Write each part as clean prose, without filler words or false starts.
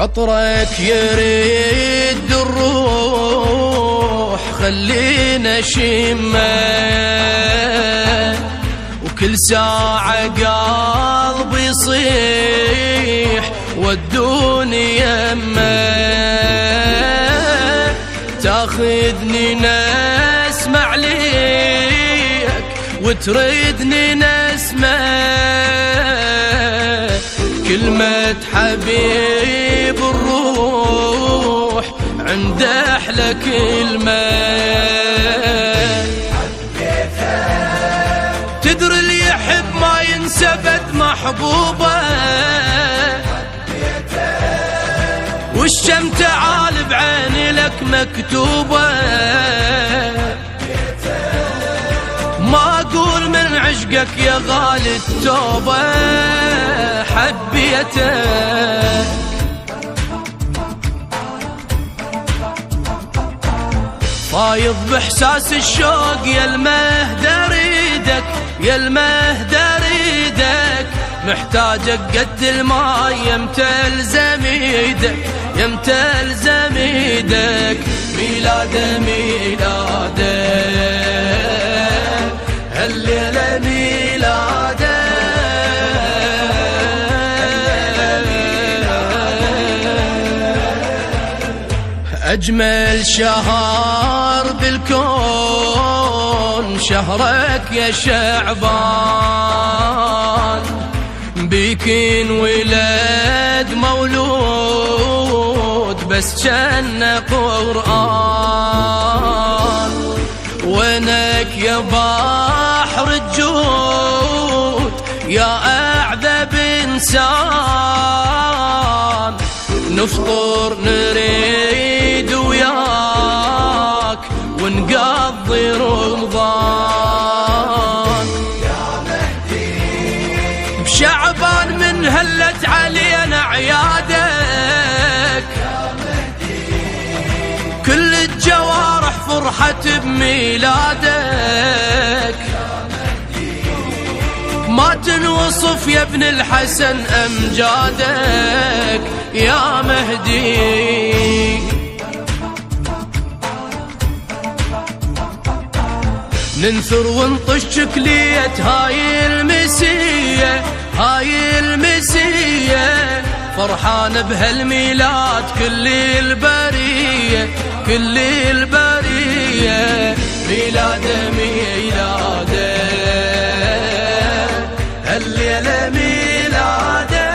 عطرك يريد الروح خلينا شمه، وكل ساعة قلبي يصيح ودوني يمه، تاخذني نسمع ليك وتردني نسمع كلمة حبيب الروح عند أحلى كلمة. تدري اللي يحب ما ينسبت محبوبة، والشم تعال بعيني لك مكتوبة، ما أقول من عشقك يا غالي التوبة حبيتك. فايض بإحساس الشوق يا المهد أريدك، يا المهد أريدك، محتاجك قد الماي يمتى ألزم ايدك، يمتى ألزم ايدك. ميلاده ميلاده هالليلة ميلاده، أجمل شهر بالكون شهرك يا شعبان، بيك انولد مولود بس جنة قرآن، وينك يا بحر الجود يا أعذب إنسان، نفطر نريد وياك ونقضي رمضان. يا مهدي بشعبان من هلت علينا عيادك، يا مهدي كل الجوارح فرحت بميلادك، ما تنوصف يا ابن الحسن أمجادك يا مهدي. ننثر ونطش شكلية هاي المسية، هاي المسية، فرحان بهالميلاد كل البرية، كل البرية. ميلاده ميلاده هالليلة ميلاده،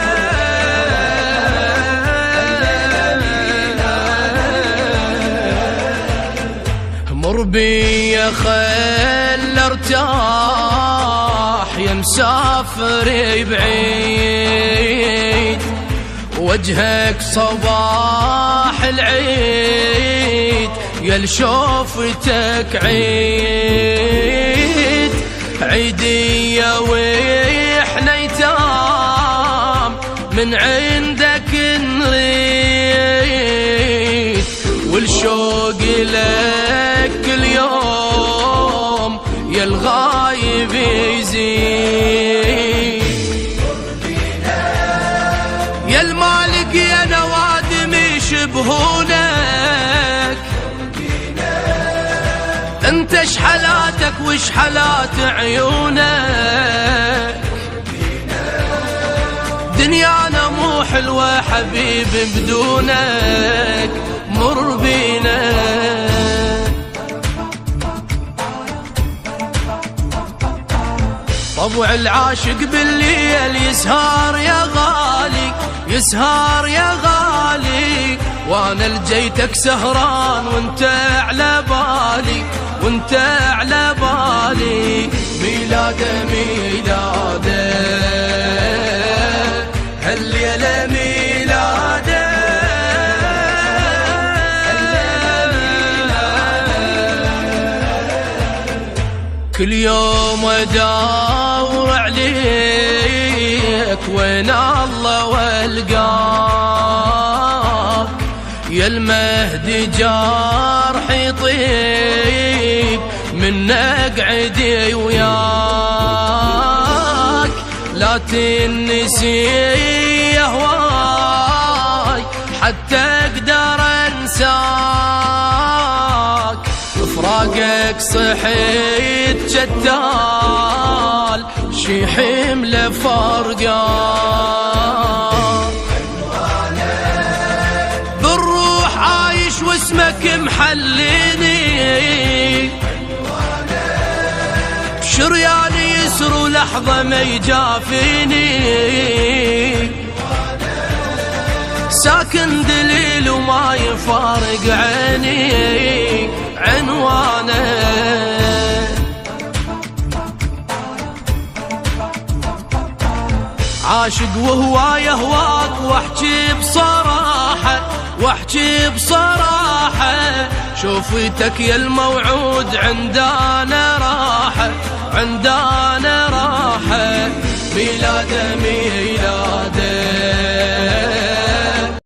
مر بي يا خل ارتاح يا مسافر بعيد، وجهك صباح العيد يا لشوفتك عيد، عيدية وإحنا يتام من عندك نريد، والشوق لك كل يوم يا الغايب يزيد. يا المالك يا نوادم يشبهونك، انت شحلاتك وشحلات عيونك، دنيانا مو حلوة حبيب بدونك، مر بينا. طبع العاشق بالليل يسهر يا غالي، يسهر يا غالي، وانا لجيتك سهران وانت على بالي، وانت على بالي. ميلاده ميلاده هالليلة ميلاده، كل يوم ادور عليك وين الله والقاك، يا المهدي جرح يطيب من اقعدي وياك، لا تنسي يا هواي حتى اقدر انساك، بفراقك صحيت جدال، شي حمله فرقان. بالروح عايش واسمك محليني، بشرياني يسر ولحظة ما يجافيني، ساكن دليل وما يفارق عيني عنوانه. عاشق وهواي اهواك واحكي بصراحة، واحكي بصراحة، شوفتك يا الموعود عندنا راحة، عندنا راحة. ميلاده ميلاده